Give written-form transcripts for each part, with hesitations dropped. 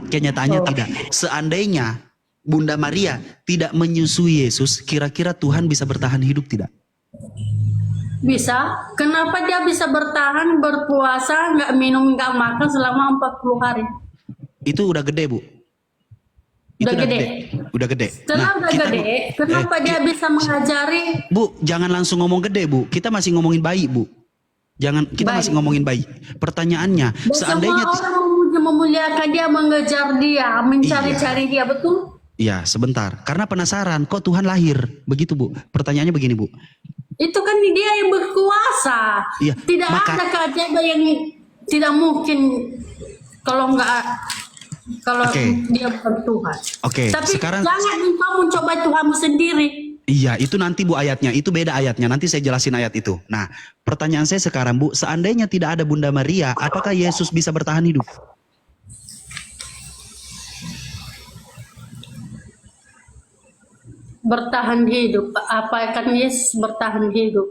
kenyataannya tidak. Seandainya Bunda Maria tidak menyusui Yesus, kira-kira Tuhan bisa bertahan hidup tidak? Bisa. Kenapa dia bisa bertahan, berpuasa, nggak minum, nggak makan selama 40 hari? Itu udah gede, Bu. Itu Udah gede. Udah gede. Setelah udah gede, kenapa dia bisa mengajari? Bu, jangan langsung ngomong gede, Bu. Kita masih ngomongin bayi, Bu. Kita Baik. masih ngomongin bayi. Pertanyaannya, Dan seandainya semua orang memuliakan dia, mengejar dia, mencari-cari dia, betul? Iya, sebentar. Karena penasaran, kok Tuhan lahir? Begitu, Bu. Pertanyaannya begini, Bu. Itu kan dia yang berkuasa. Iya, Tidak ada keajaiban yang tidak mungkin kalau dia bukan Tuhan. Oke, Tapi sekarang jangan engkau mencoba Tuhanmu sendiri. iya, itu nanti Bu ayatnya, itu beda ayatnya. Nanti saya jelasin ayat itu. Nah, pertanyaan saya sekarang, Bu, seandainya tidak ada Bunda Maria, apakah Yesus bisa bertahan hidup? Bertahan hidup. Apa kan Yesus bertahan hidup?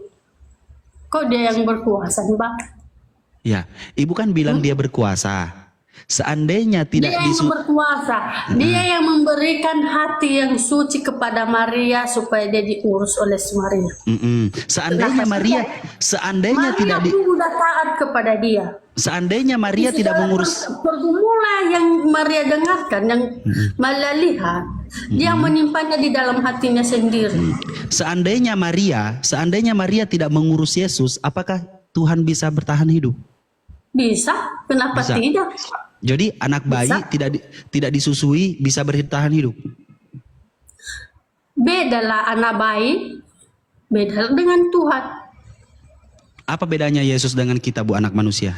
Kok dia yang berkuasa, Mbak? Ya, Ibu kan bilang dia berkuasa. Seandainya tidak Dia yang berkuasa. Dia yang memberikan hati yang suci kepada Maria supaya dia diurus oleh Maria. Seandainya Maria tidak sudah taat kepada dia. Seandainya Maria tidak mengurus pergumulan yang Maria dengarkan, yang Maria lihat, dia menyimpannya di dalam hatinya sendiri. Seandainya Maria tidak mengurus Yesus, apakah Tuhan bisa bertahan hidup? Bisa, kenapa tidak? Jadi anak bayi tidak disusui bisa bertahan hidup. Bedalah anak bayi, beda dengan Tuhan. Apa bedanya Yesus dengan kita, Bu, anak manusia?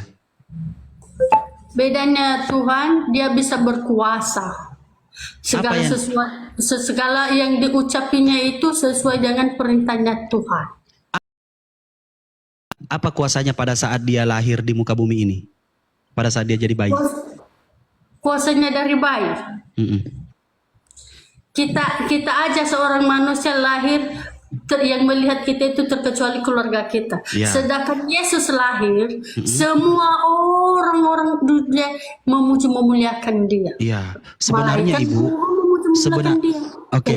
Bedanya Tuhan, dia bisa berkuasa. Segala yang diucapinya itu sesuai dengan perintahnya Tuhan. Apa kuasanya pada saat dia lahir di muka bumi ini? Pada saat dia jadi bayi? Kuasanya dari bayi. Kita aja seorang manusia lahir yang melihat kita itu terkecuali keluarga kita. Sedangkan Yesus lahir, semua orang-orang dunia memuji-memuliakan dia. Iya, sebenarnya Ibu,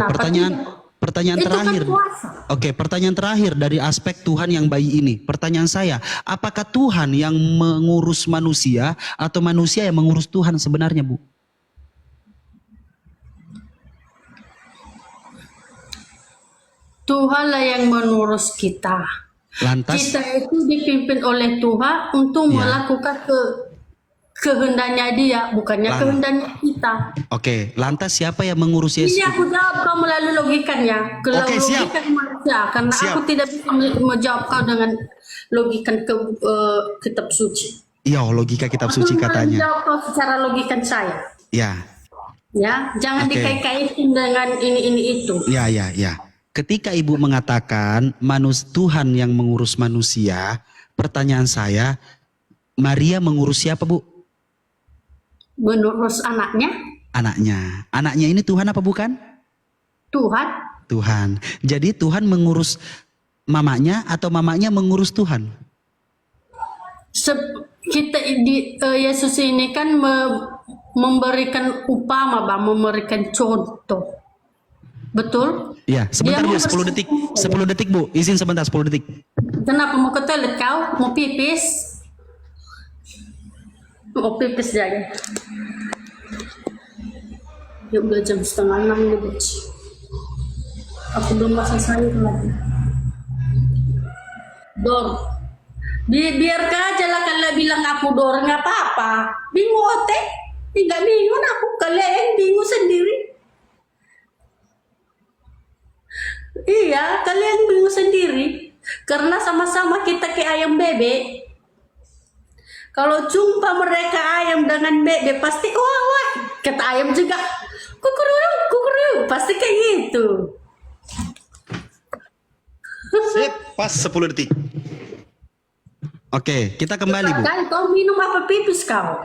pertanyaan terakhir. Pertanyaan terakhir dari aspek Tuhan yang bayi ini. Pertanyaan saya, apakah Tuhan yang mengurus manusia atau manusia yang mengurus Tuhan sebenarnya, Bu? Tuhanlah yang mengurus kita. Lantas kita itu dipimpin oleh Tuhan untuk melakukan kehendaknya dia, bukannya kehendaknya kita. Lantas siapa yang mengurus Yesus? Ini aku jawab kau melalui logikanya. Siap. Manusia, karena aku tidak bisa menjawab kau dengan logika kitab suci. Iya, logika kitab suci katanya. Menjawab kau secara logika saya. Ya, jangan dikait-kaitin dengan ini itu. Ya. Ketika Ibu mengatakan Tuhan yang mengurus manusia, pertanyaan saya, Maria mengurus siapa, Bu? Mengurus anaknya. Anaknya ini Tuhan apa bukan? Tuhan. Jadi Tuhan mengurus mamanya atau mamanya mengurus Tuhan? Yesus ini kan memberikan upama, memberikan contoh. Betul? Iya, sebentar Bu, 10 detik. 10 detik Bu, izin sebentar 10 detik. Kenapa mau ke toilet kau? Mau pipis? Mau pipis aja. Ya udah jam 5:30 nih, Bu. Aku belum masak sayur lagi. Dor. Biarkan aja lah kalian bilang aku Dor, nggak apa-apa. Bingung otek? Tidak bingung aku, kalian bingung sendiri. Iya, kalian bingung sendiri. Karena sama-sama kita kayak ayam bebek. Kalau jumpa mereka ayam dengan bebek, pasti wah, kata ayam juga kukuruyuk, pasti kayak gitu. Sip, pas 10 detik. Oke, kita kembali Bu. Kau minum apa pipis kau?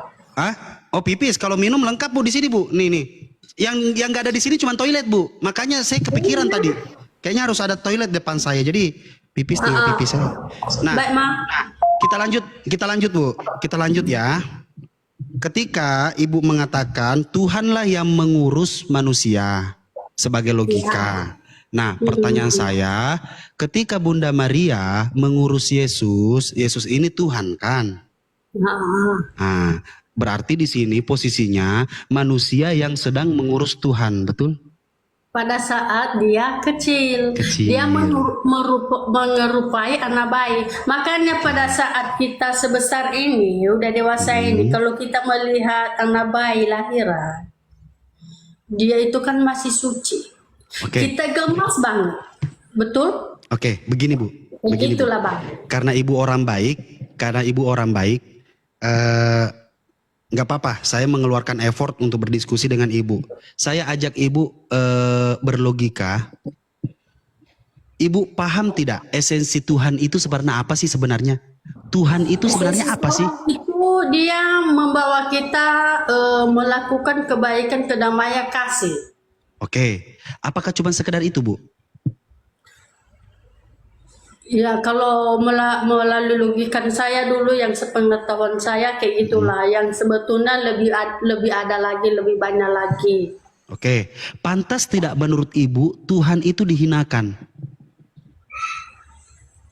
Oh pipis, kalau minum lengkap Bu di sini Bu. Nih. Yang nggak ada di sini cuma toilet Bu. Makanya saya kepikiran tadi. Kayaknya harus ada toilet depan saya. Jadi pipis tinggal pipis saya. Nah, baik, Ma. Kita lanjut Bu. Kita lanjut ya. ketika Ibu mengatakan Tuhanlah yang mengurus manusia sebagai logika. Nah, pertanyaan saya, ketika Bunda Maria mengurus Yesus, Yesus ini Tuhan kan? Nah, berarti di sini posisinya manusia yang sedang mengurus Tuhan, betul? Pada saat dia kecil. Dia menyerupai anak bayi. Makanya pada saat kita sebesar ini, udah dewasa ini, kalau kita melihat anak bayi lahiran, dia itu kan masih suci. Kita gemas banget, betul? Begini Bu. Begitulah Bang. Karena Ibu orang baik, nggak apa-apa, saya mengeluarkan effort untuk berdiskusi dengan Ibu. Saya ajak Ibu berlogika. Ibu paham tidak esensi Tuhan itu sebenarnya apa sih sebenarnya? Tuhan itu sebenarnya apa sih? Itu dia membawa kita melakukan kebaikan, kedamaian, kasih. Apakah cuma sekedar itu Bu? Ya, kalau melalui logikan saya dulu, yang sepengetahuan saya kayak gitulah. Yang sebetulnya lebih ada lagi, lebih banyak lagi. Pantas tidak menurut Ibu Tuhan itu dihinakan?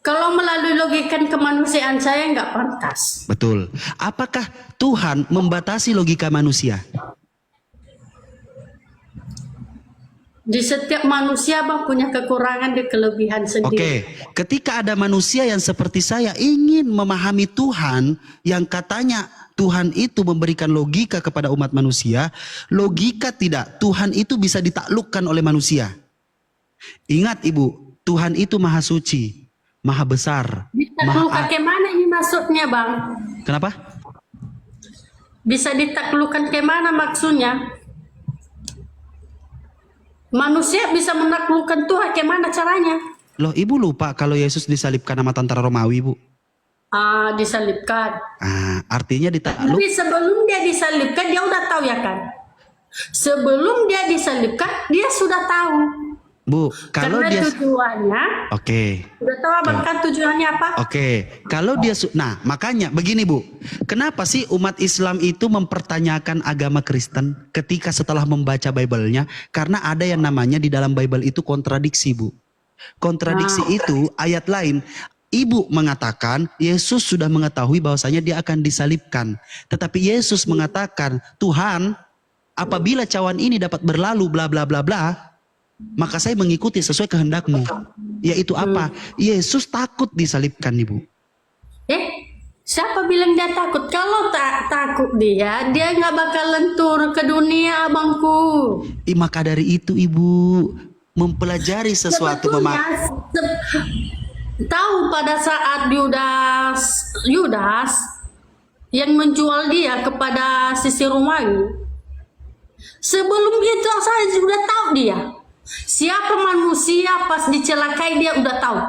Kalau melalui logikan kemanusiaan saya nggak pantas. Betul. Apakah Tuhan membatasi logika manusia? Di setiap manusia Bang punya kekurangan dan kelebihan sendiri. Ketika ada manusia yang seperti saya ingin memahami Tuhan, yang katanya Tuhan itu memberikan logika kepada umat manusia, logika tidak, Tuhan itu bisa ditaklukkan oleh manusia. Ingat Ibu, Tuhan itu maha suci, maha besar. Ditaklukkan ke mana ini maksudnya Bang? Kenapa? Bisa ditaklukkan ke mana maksudnya? Manusia bisa menaklukkan Tuhan, gimana caranya? Loh, Ibu lupa kalau Yesus disalibkan sama tentara Romawi, Bu? Disalibkan. Artinya ditakluk. Tapi sebelum dia disalibkan, dia udah tahu ya kan? Sebelum dia disalibkan, dia sudah tahu. Bu, kalau karena dia tujuannya. Udah tahu Abang kan tujuannya apa? Kalau dia nah, makanya begini Bu. Kenapa sih umat Islam itu mempertanyakan agama Kristen ketika setelah membaca Bible-nya? Karena ada yang namanya di dalam Bible itu kontradiksi, Bu. Kontradiksi itu ayat lain. Ibu mengatakan Yesus sudah mengetahui bahwasanya dia akan disalibkan. Tetapi Yesus mengatakan, Tuhan, apabila cawan ini dapat berlalu bla bla bla bla, maka saya mengikuti sesuai kehendakmu. Yaitu apa? Yesus takut disalibkan, Ibu. Siapa bilang dia takut? Kalau takut dia nggak bakalan turun ke dunia Abangku. Maka dari itu Ibu mempelajari sesuatu. Tahu pada saat Yudas yang menjual dia kepada sisi Romawi. Sebelum itu saya sudah tahu dia. Siapa manusia pas dicelakai dia udah tahu.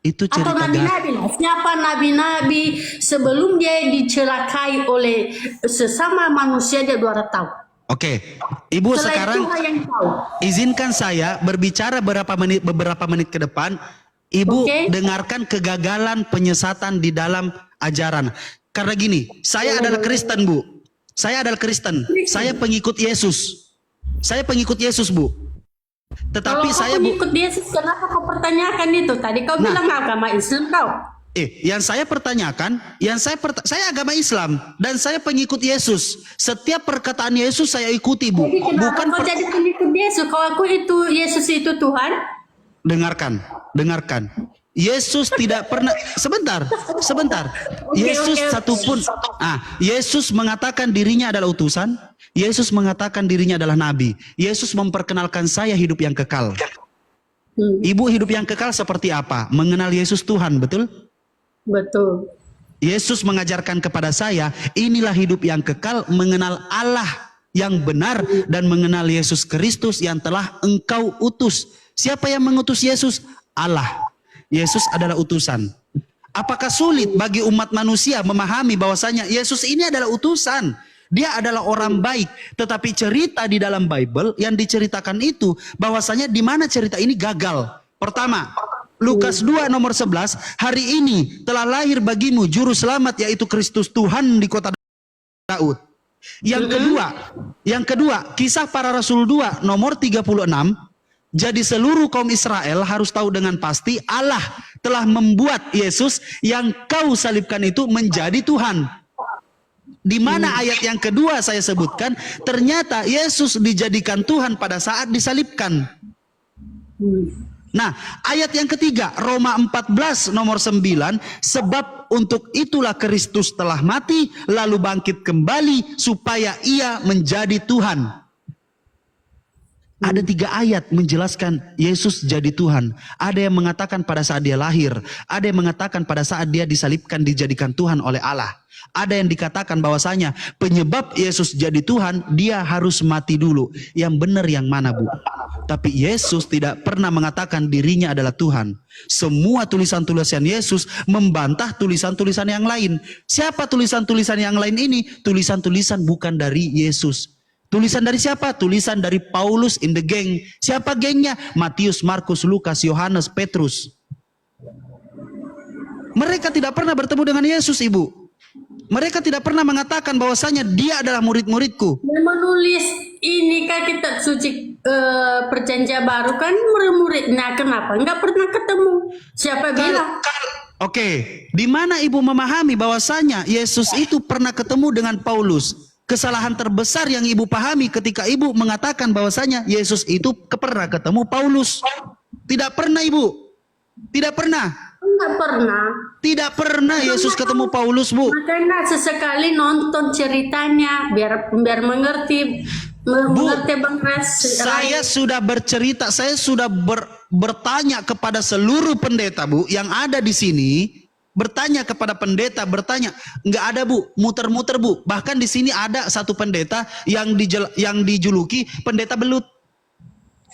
Itu cerita. Atau nabi-nabi lah. Siapa nabi-nabi sebelum dia dicelakai oleh sesama manusia dia udah tahu. Ibu sekarang izinkan saya berbicara beberapa menit ke depan. Ibu dengarkan kegagalan penyesatan di dalam ajaran. Karena gini, saya adalah Kristen, Bu. Saya adalah Kristen. Saya pengikut Yesus. Saya pengikut Yesus, Bu. Tetapi kalau saya pengikut Yesus, kenapa kau pertanyakan itu? Tadi kau bilang agama Islam kau. Yang saya pertanyakan, saya agama Islam dan saya pengikut Yesus. Setiap perkataan Yesus saya ikuti, Bu. Jadi kenapa kau jadi pengikut Yesus? Kalau aku itu Yesus itu Tuhan. Dengarkan. Yesus tidak pernah sebentar. Yesus satupun. Yesus mengatakan dirinya adalah utusan. Yesus mengatakan dirinya adalah nabi. Yesus memperkenalkan saya hidup yang kekal. Ibu hidup yang kekal seperti apa? Mengenal Yesus Tuhan, betul? Betul. Yesus mengajarkan kepada saya, inilah hidup yang kekal, mengenal Allah yang benar dan mengenal Yesus Kristus yang telah engkau utus. Siapa yang mengutus Yesus? Allah. Yesus adalah utusan. Apakah sulit bagi umat manusia memahami bahwasanya Yesus ini adalah utusan? Dia adalah orang baik. Tetapi cerita di dalam Bible yang diceritakan itu bahwasanya di mana cerita ini gagal. Pertama, Lukas 2 nomor 11, hari ini telah lahir bagimu juru selamat yaitu Kristus Tuhan di kota Daud. Yang kedua, Kisah Para Rasul 2 nomor 36. Jadi seluruh kaum Israel harus tahu dengan pasti Allah telah membuat Yesus yang kau salibkan itu menjadi Tuhan. Di mana ayat yang kedua saya sebutkan, ternyata Yesus dijadikan Tuhan pada saat disalibkan. Nah, ayat yang ketiga, Roma 14 nomor 9, sebab untuk itulah Kristus telah mati, lalu bangkit kembali, supaya ia menjadi Tuhan. Ada 3 ayat menjelaskan Yesus jadi Tuhan. Ada yang mengatakan pada saat dia lahir, ada yang mengatakan pada saat dia disalibkan dijadikan Tuhan oleh Allah. Ada yang dikatakan bahwasanya penyebab Yesus jadi Tuhan, dia harus mati dulu. Yang benar yang mana, Bu? Tapi Yesus tidak pernah mengatakan dirinya adalah Tuhan. Semua tulisan-tulisan Yesus membantah tulisan-tulisan yang lain. Siapa tulisan-tulisan yang lain ini? Tulisan-tulisan bukan dari Yesus. Tulisan dari siapa? Tulisan dari Paulus in the gang. Siapa gengnya? Matius, Markus, Lukas, Yohanes, Petrus. Mereka tidak pernah bertemu dengan Yesus, Ibu. Mereka tidak pernah mengatakan bahwasanya dia adalah murid-muridku. Yang menulis ini kan kitab suci perjanjian baru kan murid-murid. Nah, kenapa nggak pernah ketemu? Siapa bilang? Oke, di mana Ibu memahami bahwasanya Yesus itu pernah ketemu dengan Paulus? Kesalahan terbesar yang Ibu pahami ketika Ibu mengatakan bahwasanya Yesus itu pernah ketemu Paulus. Tidak pernah, Ibu. Tidak pernah. Enggak pernah. Tidak pernah Yesus ketemu Paulus, Bu. Makanya sesekali nonton ceritanya biar mengerti Bang Res. Saya sudah bercerita, saya sudah bertanya kepada seluruh pendeta, Bu, yang ada di sini. Bertanya kepada pendeta, nggak ada, Bu, muter-muter, Bu. Bahkan di sini ada satu pendeta yang dijuluki pendeta belut.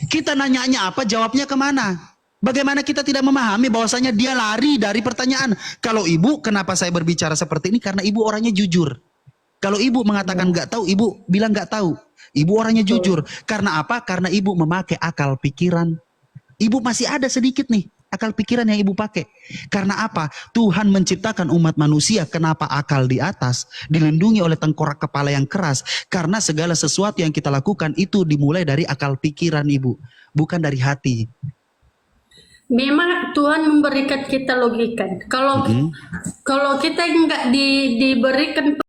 Kita nanyanya apa, jawabnya kemana? Bagaimana kita tidak memahami bahwasanya dia lari dari pertanyaan. Kalau Ibu, kenapa saya berbicara seperti ini? Karena Ibu orangnya jujur. Kalau Ibu mengatakan nggak tahu, Ibu bilang nggak tahu. Ibu orangnya jujur. Karena apa? Karena Ibu memakai akal pikiran. Ibu masih ada sedikit nih akal pikiran yang Ibu pakai. Karena apa? Tuhan menciptakan umat manusia. Kenapa akal di atas? Dilindungi oleh tengkorak kepala yang keras. Karena segala sesuatu yang kita lakukan itu dimulai dari akal pikiran, Ibu. Bukan dari hati. Memang Tuhan memberikan kita logika. Kalau kita nggak diberikan